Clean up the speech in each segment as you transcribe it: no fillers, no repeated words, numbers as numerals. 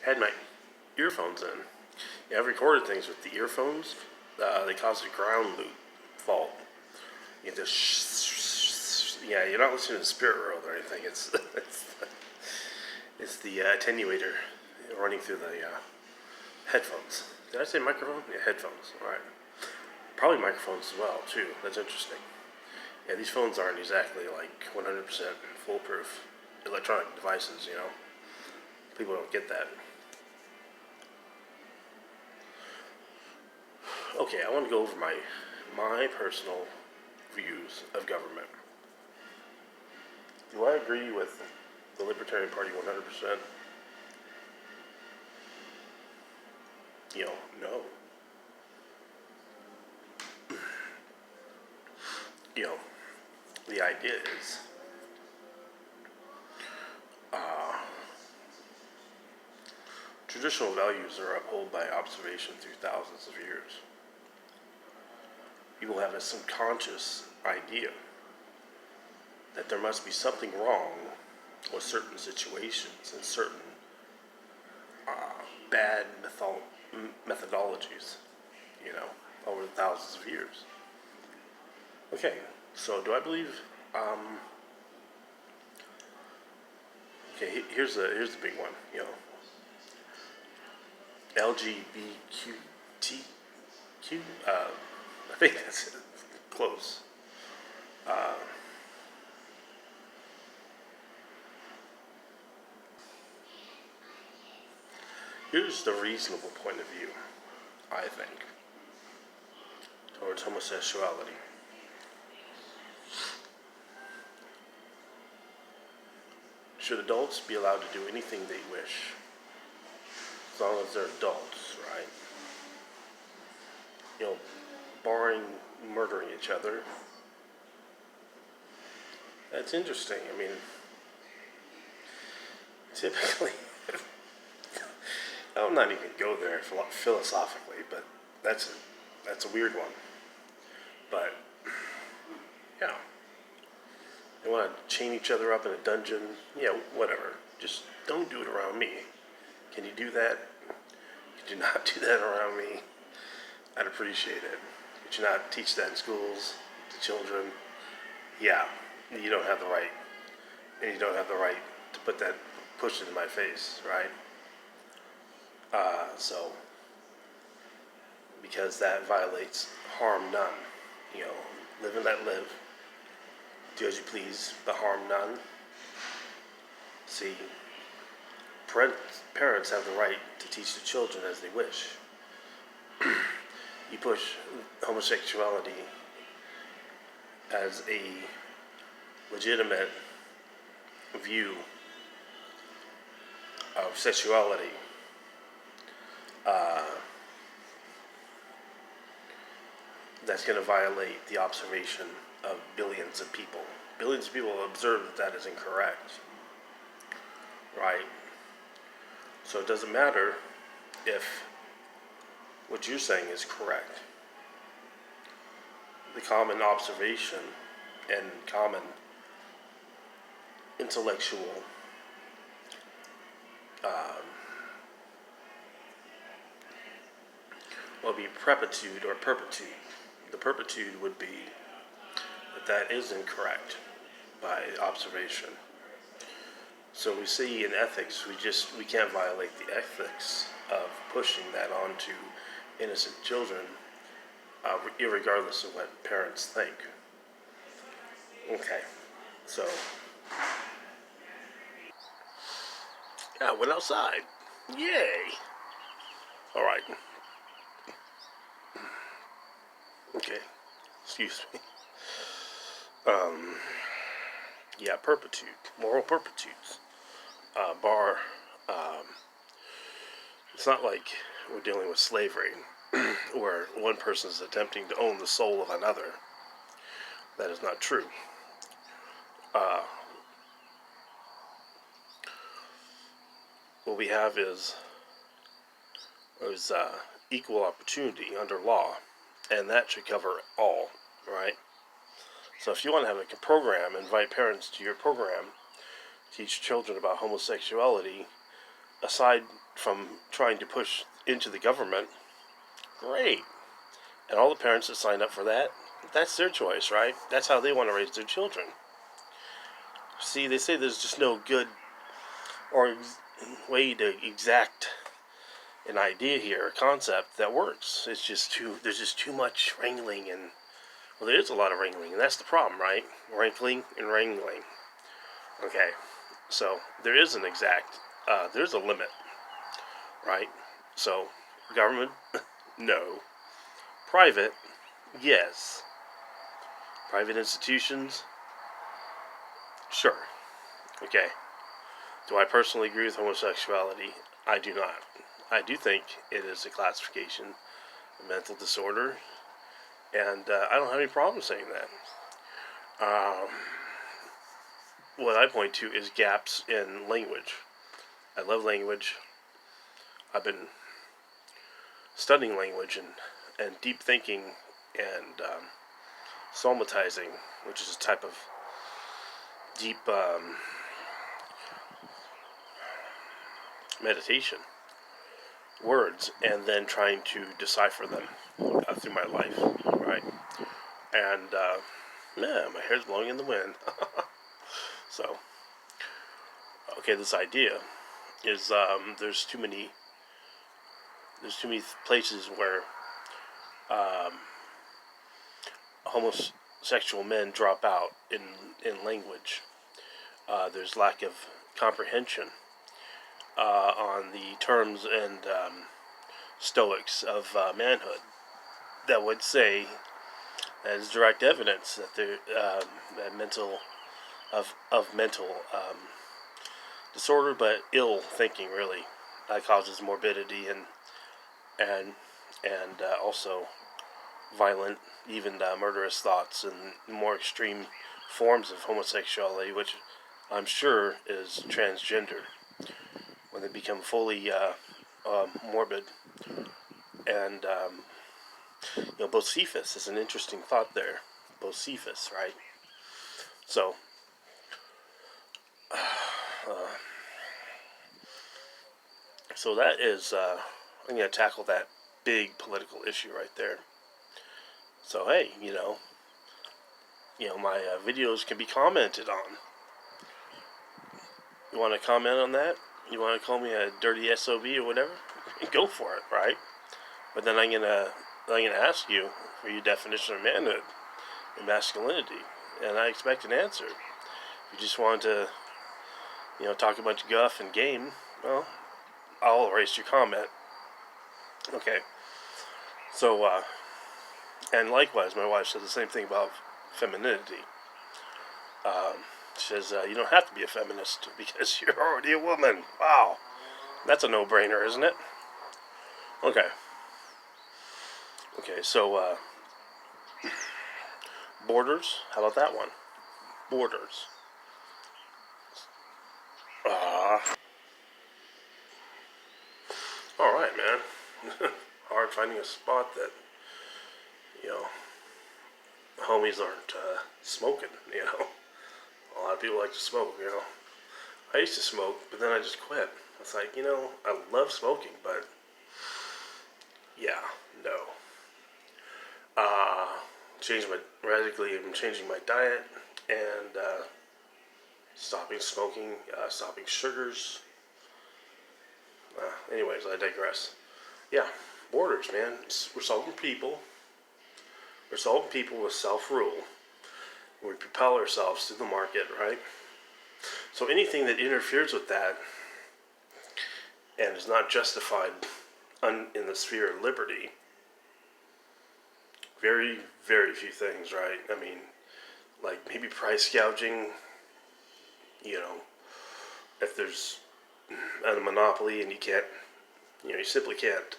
had my earphones in. Yeah, I've recorded things with the earphones. They cause a ground loop fault. You just yeah, you're not listening to the Spirit World or anything. It's the attenuator running through the headphones. Did I say microphone? Yeah, headphones. All right. Probably microphones as well too. That's interesting. Yeah, these phones aren't exactly like 100% foolproof electronic devices. People don't get that. Okay, I want to go over my personal views of government. Do I agree with the Libertarian Party 100%? No. You know, the idea is traditional values are upheld by observation through thousands of years. People have a subconscious idea that there must be something wrong with certain situations and certain bad methodologies, over thousands of years. Okay, so do I believe? Okay, here's the big one. LGBTQ. I think that's it. Close. Here's the reasonable point of view, I think, towards homosexuality. Should adults be allowed to do anything they wish? As long as they're adults, right? Barring murdering each other. That's interesting. I mean, typically, I'll not even go there philosophically, but that's a weird one. But yeah, they want to chain each other up in a dungeon. Yeah, whatever. Just don't do it around me. Can you do that? Could you not do that around me? I'd appreciate it. Could you not teach that in schools to children? Yeah, you don't have the right. And you don't have the right to push it in my face, right? So, because that violates harm none. Live and let live. Do as you please, but harm none. See, parents have the right to teach the children as they wish. You push homosexuality as a legitimate view of sexuality. That's going to violate the observation of billions of people. Billions of people observe that is incorrect, right? So it doesn't matter if what you're saying is correct. The common observation and common intellectual will be prepitude or perpetude. The perpetude would be that is incorrect by observation. So we see in ethics, we can't violate the ethics of pushing that onto innocent children, irregardless of what parents think. Okay, so yeah, I went outside. Yay! All right. Okay, excuse me. Yeah, perpetude, moral perpetudes. It's not like we're dealing with slavery, where one person is attempting to own the soul of another. That is not true. What we have is equal opportunity under law, and that should cover all, right? So if you want to have a program, invite parents to your program, teach children about homosexuality, aside from trying to push into the government, great. And all the parents that sign up for that, that's their choice, right? That's how they want to raise their children. See, they say there's just no good or way to exact an idea here, a concept that works. There's just too much wrangling, and well, there is a lot of wrangling, and that's the problem, right? Wrangling and wrangling. Okay, so there is an exact, there's a limit, right? So, government, no. Private, yes. Private institutions, sure. Okay. Do I personally agree with homosexuality? I do not. I do think it is a classification, a mental disorder, and I don't have any problem saying that. What I point to is gaps in language. I love language. I've been studying language and deep thinking and somatizing, which is a type of deep meditation, words, and then trying to decipher them through my life, right? And yeah, my hair's blowing in the wind. So, okay, this idea is there's too many places where homosexual men drop out in language. There's lack of comprehension on the terms and stoics of manhood that would say, as direct evidence, that that mental disorder, but ill thinking, really, that causes morbidity and also violent, even murderous thoughts and more extreme forms of homosexuality, which I'm sure is transgender, when they become fully morbid. And Bocephus is an interesting thought there. Bocephus, right? So, so that is, I'm going to tackle that big political issue right there. So hey, my videos can be commented on. You want to comment on that? You want to call me a dirty SOB or whatever? Go for it, right? But then I'm gonna ask you for your definition of manhood and masculinity, and I expect an answer. If you just want to, talk a bunch of guff and game, well, I'll erase your comment. Okay. So, and likewise, my wife said the same thing about femininity. She says, you don't have to be a feminist because you're already a woman. Wow. That's a no-brainer, isn't it? Okay. Okay, so, borders. How about that one? Borders. Alright, man. Hard finding a spot that, homies aren't smoking, A lot of people like to smoke, I used to smoke, but then I just quit. It's like, I love smoking, but yeah, no. I'm changing my diet and stopping smoking, stopping sugars. Anyways, I digress. Yeah, borders, man. We're solving people. We're solving people with self-rule. We propel ourselves to the market, right? So anything that interferes with that and is not justified in the sphere of liberty, very, very few things, right? I mean, like maybe price gouging, if there's a monopoly and you can't, you simply can't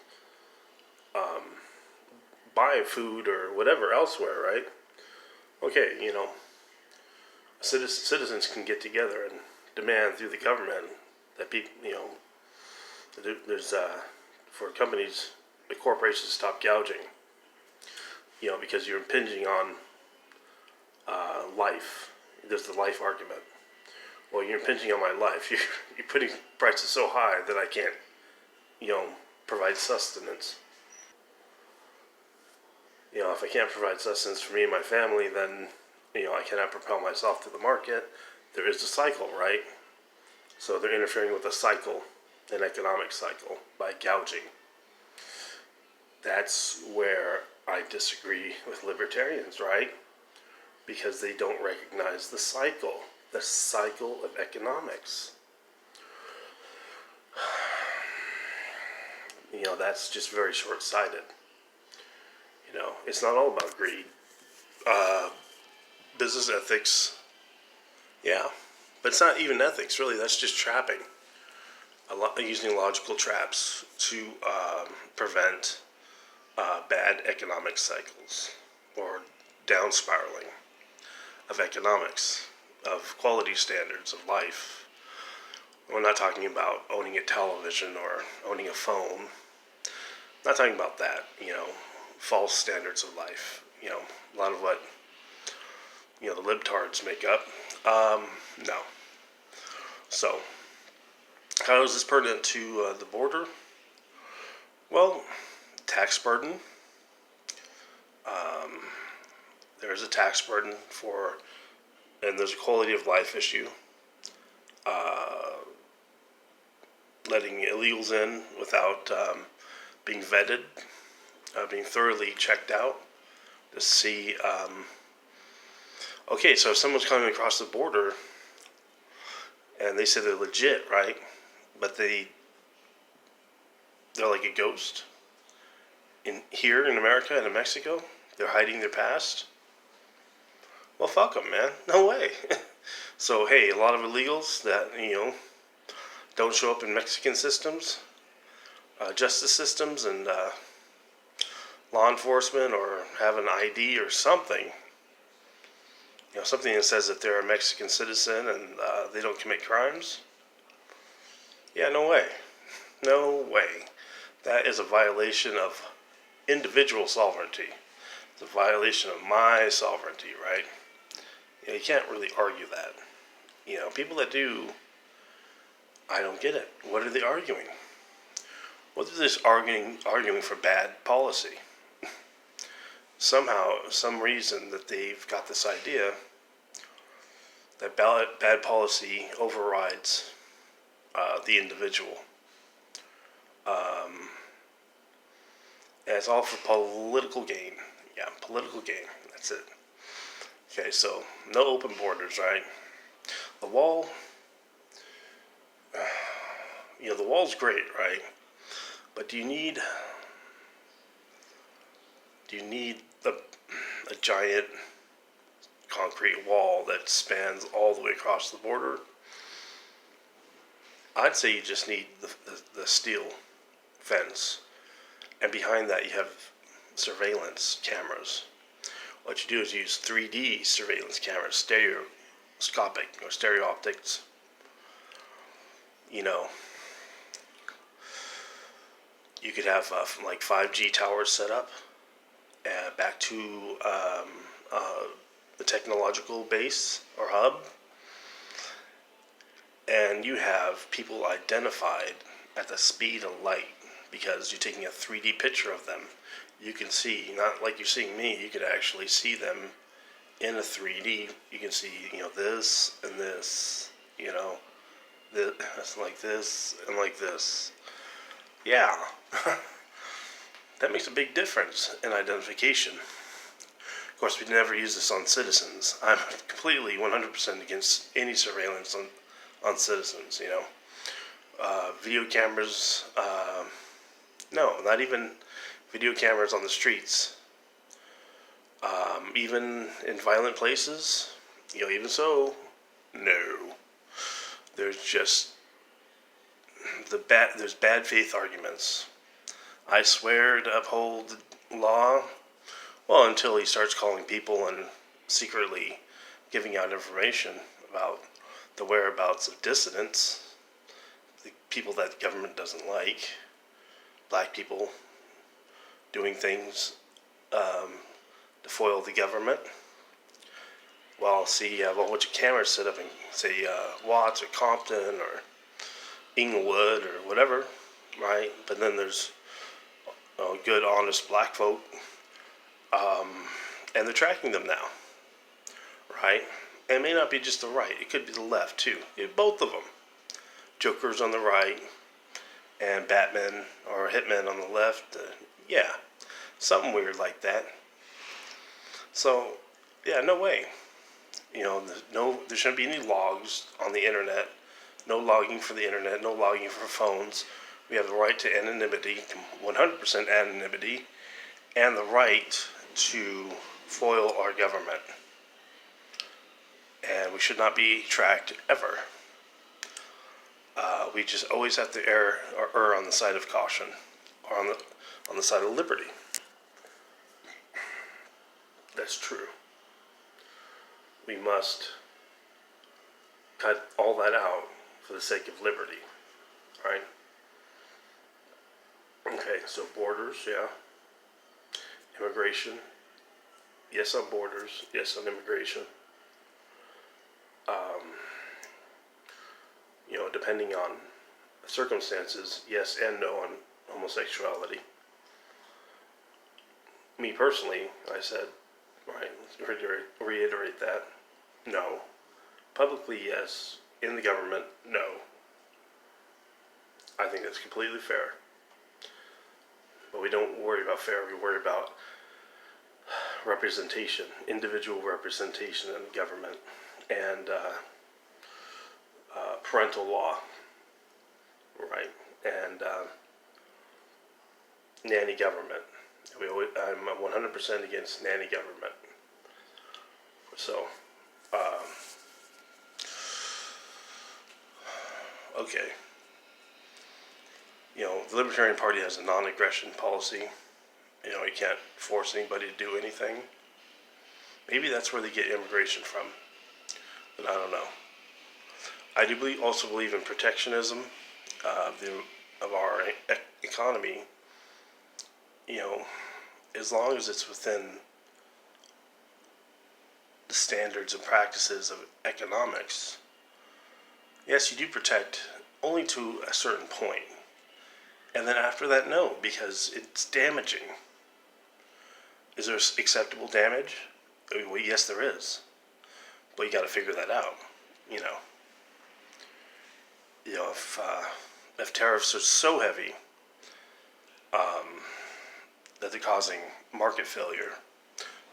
buy food or whatever elsewhere, right? Okay, citizens can get together and demand through the government that people, there's for companies, the corporations stop gouging, because you're impinging on life. There's the life argument, well, you're impinging on my life. You're putting prices so high that I can't, you know, provide sustenance. You know, if I can't provide sustenance for me and my family, then, you know, I cannot propel myself to the market. There is a cycle, right? So they're interfering with a cycle, an economic cycle, by gouging. That's where I disagree with libertarians, right? Because they don't recognize the cycle of economics. You know, that's just very short-sighted. You know, it's not all about greed. Business ethics, yeah. But it's not even ethics, really. That's just trapping. Using logical traps to prevent bad economic cycles or down spiraling of economics, of quality standards of life. We're not talking about owning a television or owning a phone. Not talking about that, you know, false standards of life. You know, a lot of what, you know, the libtards make up. No. So, how is this pertinent to the border? Well, tax burden. There's a tax burden and there's a quality of life issue. Letting illegals in without being vetted, being thoroughly checked out to see. Okay, so if someone's coming across the border and they say they're legit, right? But they're like a ghost here in America and in Mexico. They're hiding their past. Well, fuck them, man. No way. So, hey, a lot of illegals that, you know, don't show up in Mexican systems, justice systems, and law enforcement, or have an ID or something. You know, something that says that they're a Mexican citizen and they don't commit crimes. Yeah, no way. No way. That is a violation of individual sovereignty. It's a violation of my sovereignty, right? You know, you can't really argue that. You know, people that do, I don't get it. What are they arguing? What is this arguing for bad policy? Somehow, some reason that they've got this idea that bad policy overrides the individual. And it's all for political gain. Yeah, political gain. That's it. Okay, so no open borders, right? The wall, you know, the wall's great, right? But do you need a giant concrete wall that spans all the way across the border? I'd say you just need the steel fence, and behind that you have surveillance cameras. What you do is use 3D surveillance cameras, stereoscopic or stereo optics. You know, you could have like 5G towers set up back to the technological base or hub, and you have people identified at the speed of light because you're taking a 3D picture of them. You can see, not like you're seeing me, you could actually see them in a 3D. You can see, you know, this and this, you know, this, like this and like this. Yeah. That makes a big difference in identification. Of course, we never use this on citizens. I'm completely 100% against any surveillance on citizens, you know. Video cameras, no, not even video cameras on the streets. Even in violent places, you know, even so, no. There's just there's bad faith arguments. I swear to uphold the law. Well, until he starts calling people and secretly giving out information about the whereabouts of dissidents, the people that the government doesn't like, black people doing things to foil the government. Well, see, you have a whole bunch of cameras set up in, say, Watts or Compton or Inglewood or whatever, right? But then there's good, honest black folk, and they're tracking them now, right? And it may not be just the right; it could be the left too. Both of them. Joker's on the right, and Batman or Hitman on the left. Yeah, something weird like that. So, yeah, no way. There shouldn't be any logs on the internet. No logging for the internet. No logging for phones. We have the right to anonymity, 100% anonymity, and the right to foil our government. And we should not be tracked ever. We just always have to err on the side of caution, or on the side of liberty. That's true. We must cut all that out for the sake of liberty, right? Okay, so borders, yeah. Immigration, yes on borders, yes on immigration. Depending on circumstances, yes and no on homosexuality. Me personally, I said, right, let's reiterate that. No. Publicly, yes. In the government, no. I think that's completely fair. But we don't worry about fair, we worry about representation, individual representation in the government, and parental law, right? And nanny government. I'm 100% against nanny government. So, okay. The Libertarian Party has a non-aggression policy. You can't force anybody to do anything. Maybe that's where they get immigration from. But I don't know. I do also believe in protectionism of our economy. As long as it's within the standards and practices of economics. Yes, you do protect only to a certain point. And then after that, no, because it's damaging. Is there acceptable damage? Well, yes, there is. But you got to figure that out. If tariffs are so heavy that they're causing market failure,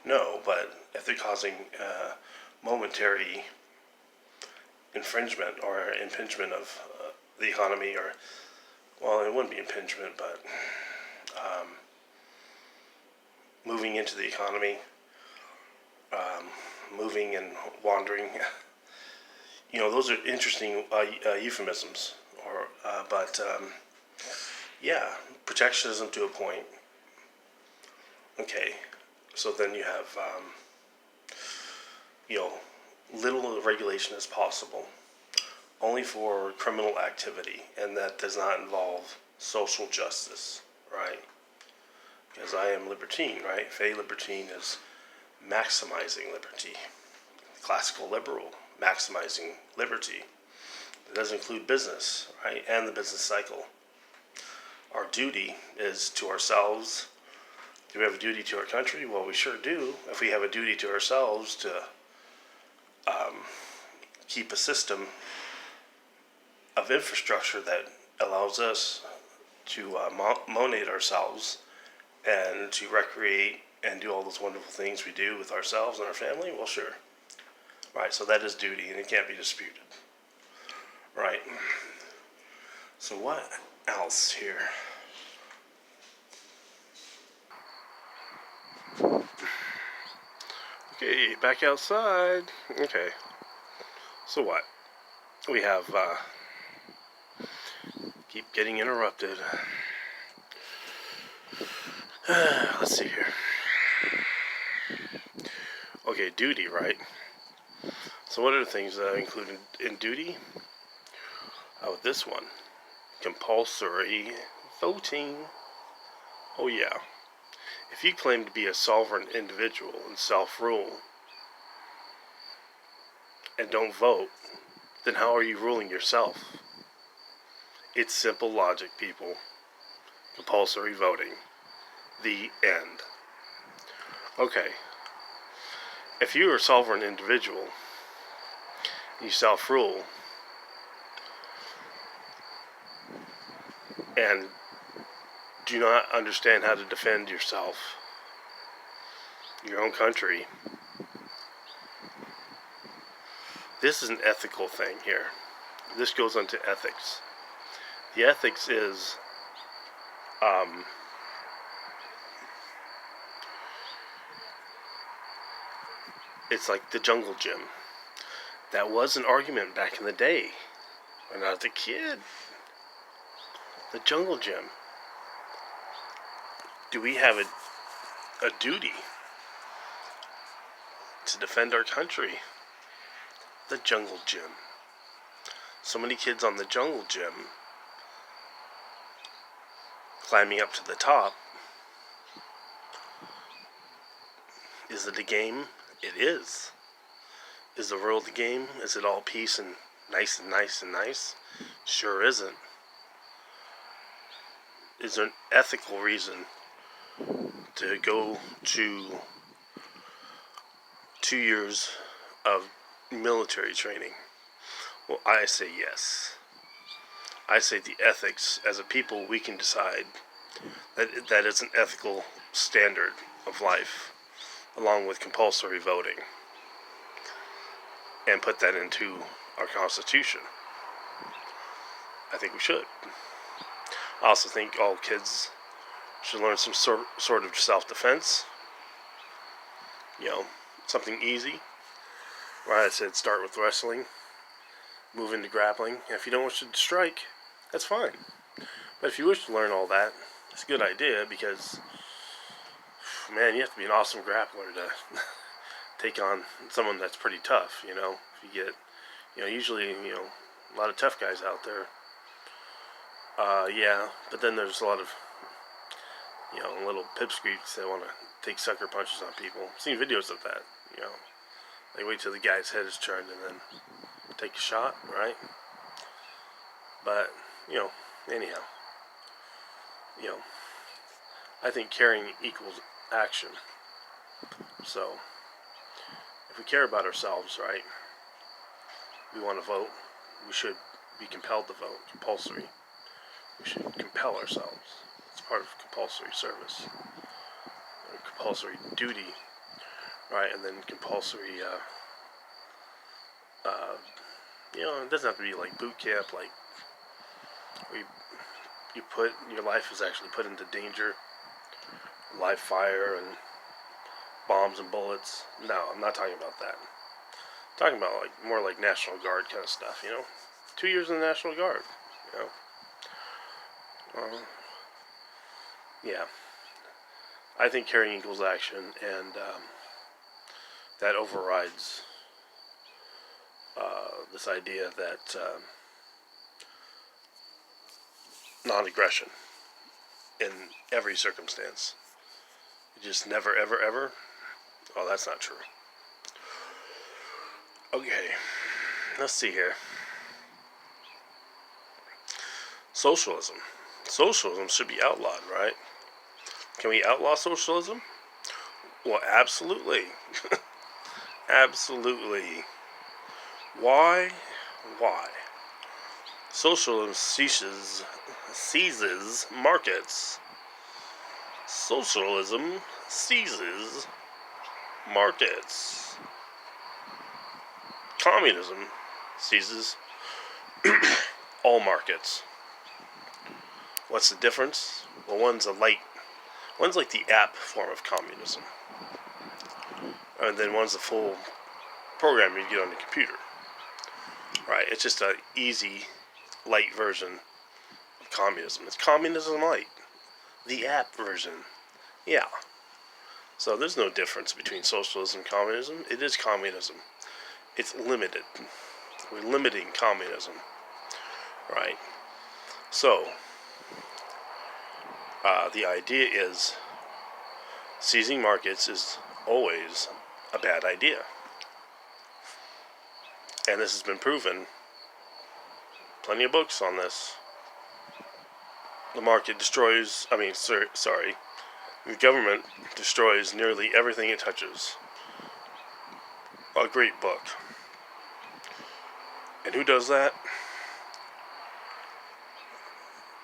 no. But if they're causing momentary infringement or impingement of the economy, well, it wouldn't be impingement, but moving into the economy, moving and wandering. Those are interesting euphemisms. But yeah, protectionism to a point. Okay, so then you have little regulation as possible, only for criminal activity, and that does not involve social justice, right? Because I am libertine, right? Fey libertine is maximizing liberty. Classical liberal, maximizing liberty. It does include business, right? And the business cycle. Our duty is to ourselves. Do we have a duty to our country? Well, we sure do. If we have a duty to ourselves to keep a system of infrastructure that allows us to monate ourselves and to recreate and do all those wonderful things we do with ourselves and our family, well, sure. Right, so that is duty, and it can't be disputed. Right. So what else here? Okay, back outside. Okay. So what? We have, keep getting interrupted. Let's see here. Okay, duty, right? So what are the things that I include in duty? Oh, this one. Compulsory voting. Oh yeah. If you claim to be a sovereign individual and self-rule, and don't vote, then how are you ruling yourself? It's simple logic, people. Compulsory voting. The end. Okay. If you are a sovereign individual, you self-rule, and do not understand how to defend yourself, your own country, this is an ethical thing here. This goes into ethics. The ethics is it's like the jungle gym. That was an argument back in the day when I was a kid. The jungle gym. Do we have a duty to defend our country? The jungle gym. So many kids on the jungle gym climbing up to the top. Is it a game? It is. Is the world a game? Is it all peace and nice and nice and nice? Sure isn't. Is there an ethical reason to go to 2 years of military training? Well, I say yes. I say the ethics, as a people, we can decide that it's an ethical standard of life, along with compulsory voting, and put that into our Constitution. I think we should. I also think all kids should learn some sort of self-defense. Something easy. Right, I said start with wrestling, move into grappling. And if you don't wish to strike, that's fine. But if you wish to learn all that, it's a good idea, because, man, you have to be an awesome grappler to take on someone that's pretty tough, If you get, usually, a lot of tough guys out there. Yeah, but then there's a lot of, little pipsqueaks that want to take sucker punches on people. I've seen videos of that, They wait till the guy's head is turned and then take a shot, right? But, anyhow, I think caring equals action. So, if we care about ourselves, right, we want to vote, we should be compelled to vote, compulsory. We should compel ourselves. It's part of compulsory service, or compulsory duty, right? And then compulsory, it doesn't have to be like boot camp, like where your life is actually put into danger, live fire and bombs and bullets. No, I'm not talking about that. I'm talking about more like National Guard kind of stuff, 2 years in the National Guard, yeah. I think caring equals action, and that overrides this idea that non-aggression in every circumstance. Just never, ever, ever. Oh, that's not true. Okay, let's see here. Socialism. Socialism should be outlawed, right? Can we outlaw socialism? Well, absolutely. Absolutely. Why? Socialism seizes markets. Socialism seizes markets. Communism seizes all markets. What's the difference? Well, one's like the app form of communism, and then one's the full program you get on the computer. Right? It's just an easy, light version of communism. It's communism light, the app version. Yeah. So there's no difference between socialism and communism. It is communism. It's limited. We're limiting communism. Right? So, the idea is seizing markets is always a bad idea. And this has been proven. Plenty of books on this. The market destroys, the government destroys nearly everything it touches. A great book. And who does that?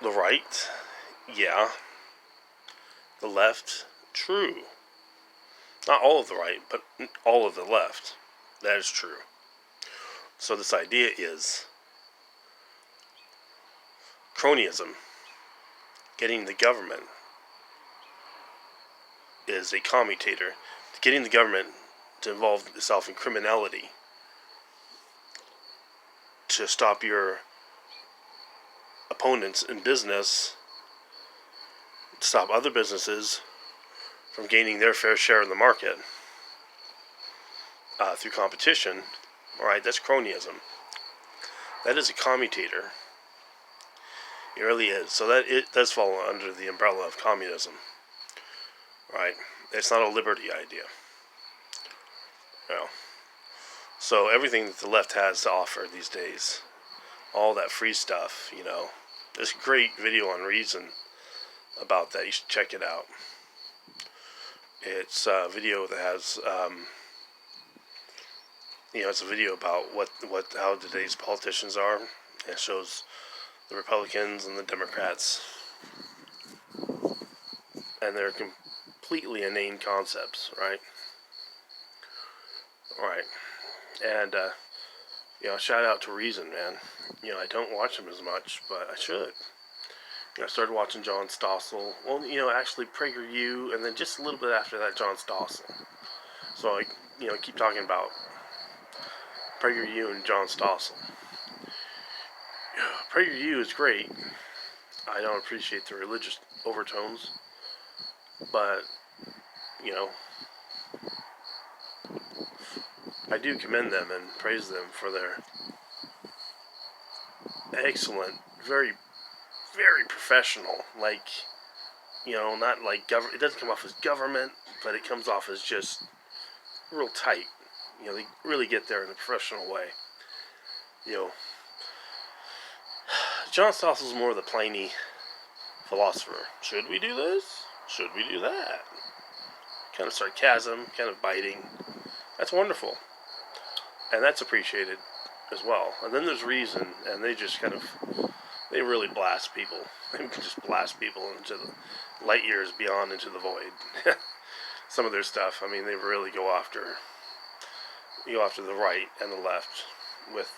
The right? Yeah. The left? True. Not all of the right, but all of the left. That is true. So this idea is cronyism. Getting the government is a commutator. Getting the government to involve itself in criminality to stop your opponents in business, to stop other businesses from gaining their fair share in the market through competition. Alright, that's cronyism. That is a commutator. It really is. So that it does fall under the umbrella of communism. Right? It's not a liberty idea. No. So everything that the left has to offer these days, all that free stuff, there's a great video on Reason about that. You should check it out. It's a video that has, it's a video about how today's politicians are. It shows the Republicans and the Democrats, and they're completely inane concepts, right? Right. And, shout out to Reason, man. I don't watch him as much, but I should. I started watching John Stossel. Well, actually PragerU, and then just a little bit after that, John Stossel. So I, keep talking about PragerU and John Stossel. PragerU is great. I don't appreciate the religious overtones, but, I do commend them and praise them for their excellent, very, very professional, not like government. It doesn't come off as government, but it comes off as just real tight. They really get there in a professional way. John Stossel's more of the plainy philosopher. Should we do this? Should we do that? Kind of sarcasm, kind of biting. That's wonderful. And that's appreciated as well. And then there's Reason, and they just they really blast people. They just blast people into the light years beyond, into the void. Some of their stuff, they really go after the right and the left with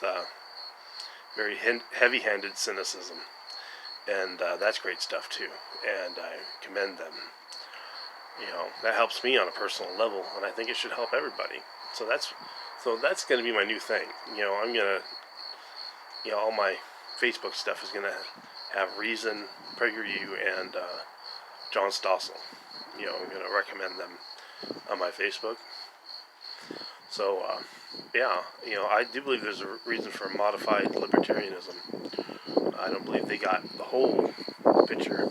very heavy-handed cynicism. And that's great stuff too. And I commend them. That helps me on a personal level, and I think it should help everybody. So that's going to be my new thing. I'm going to, all my Facebook stuff is going to have Reason, PragerU, and John Stossel. I'm going to recommend them on my Facebook. So, I do believe there's a reason for modified libertarianism. I don't believe they got the whole picture.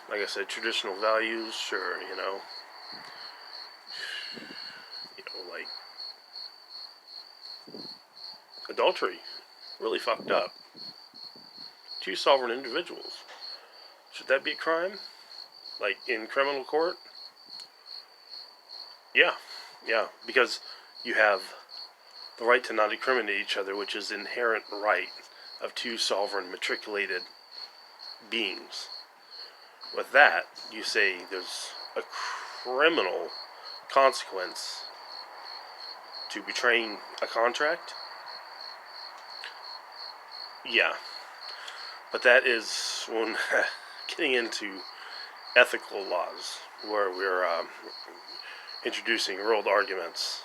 Like I said, traditional values, sure, like adultery, really fucked up. Two sovereign individuals. Should that be a crime? Like in criminal court? Yeah, because you have the right to not incriminate each other, which is inherent right of two sovereign matriculated beings. With that, you say there's a criminal consequence to betraying a contract? Yeah. But that is when getting into ethical laws, where we're introducing world arguments.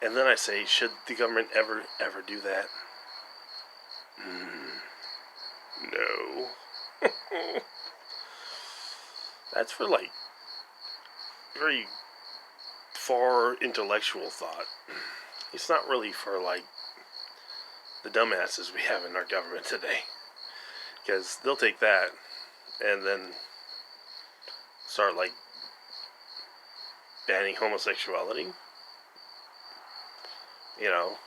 And then I say, should the government ever do that? No. That's for very far intellectual thought. It's not really for the dumbasses we have in our government today. Because they'll take that and then start banning homosexuality. You know,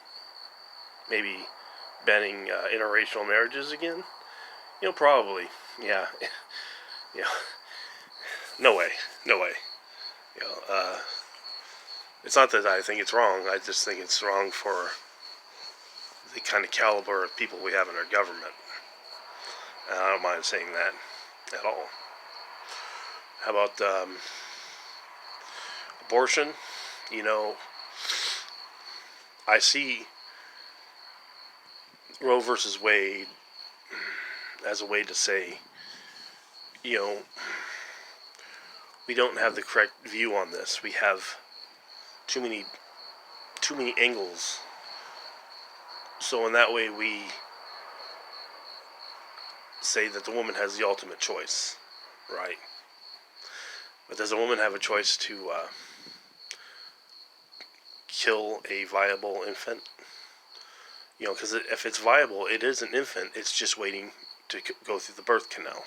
maybe banning interracial marriages again. Probably. Yeah. you know, no way. No way. You know, it's not that I think it's wrong. I just think it's wrong for the kind of caliber of people we have in our government. And I don't mind saying that at all. How about abortion? I see Roe versus Wade as a way to say, you know, we don't have the correct view on this. We have too many angles. So in that way, we say that the woman has the ultimate choice, right? But does a woman have a choice to kill a viable infant? Because if it's viable, it is an infant. It's just waiting to go through the birth canal.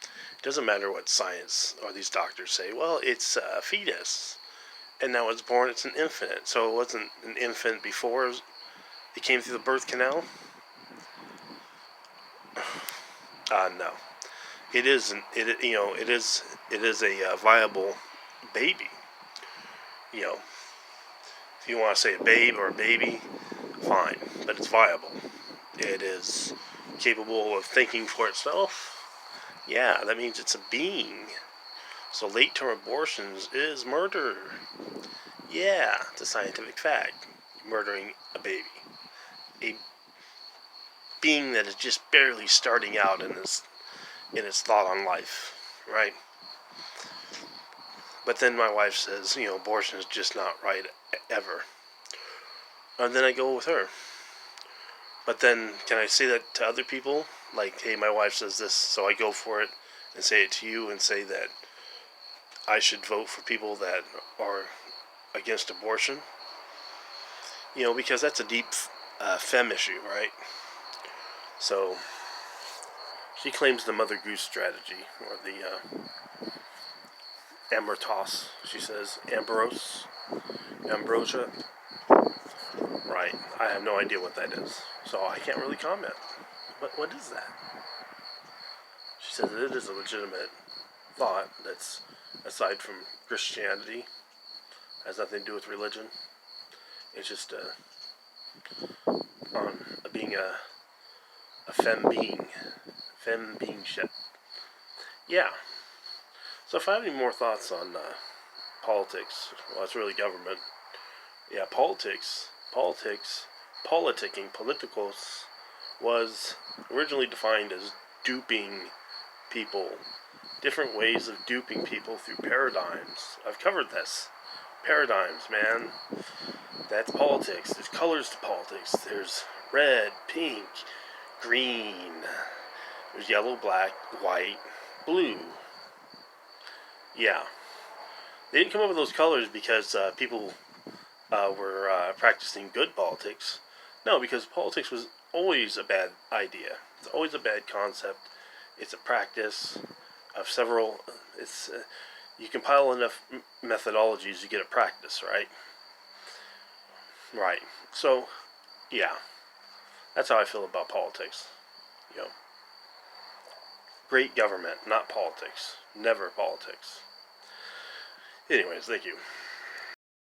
It doesn't matter what science or these doctors say. Well, it's a fetus, and now it's born. It's an infant. So it wasn't an infant before it came through the birth canal. No, it isn't. It is a viable baby. If you want to say a babe or a baby, fine, but it's viable. It is capable of thinking for itself. Yeah, that means it's a being. So late-term abortions is murder. Yeah, it's a scientific fact. You're murdering a baby. A being that is just barely starting out in its thought on life, right? But then my wife says, abortion is just not right ever. And then I go with her. But then, can I say that to other people? Like, hey, my wife says this, so I go for it and say it to you and say that I should vote for people that are against abortion? Because that's a deep fem issue, right? So, she claims the Mother Goose strategy, or the Amortos, she says. Ambrosia. Right. I have no idea what that is, so I can't really comment. What is that? She says it is a legitimate thought that's aside from Christianity, has nothing to do with religion. It's just on being a femme being ship. Yeah. So if I have any more thoughts on politics, well, it's really government. Yeah, politicking, politicos, was originally defined as duping people, different ways of duping people through paradigms. I've covered this. Paradigms, man. That's politics. There's colors to politics. There's red, pink, green. There's yellow, black, white, blue. Yeah. They didn't come up with those colors because people were practicing good politics. No, because politics was always a bad idea. It's always a bad concept. It's a practice of several. You compile enough methodologies, you get a practice, right? Right. So, yeah, that's how I feel about politics. Great government, not politics. Never politics. Anyways, thank you.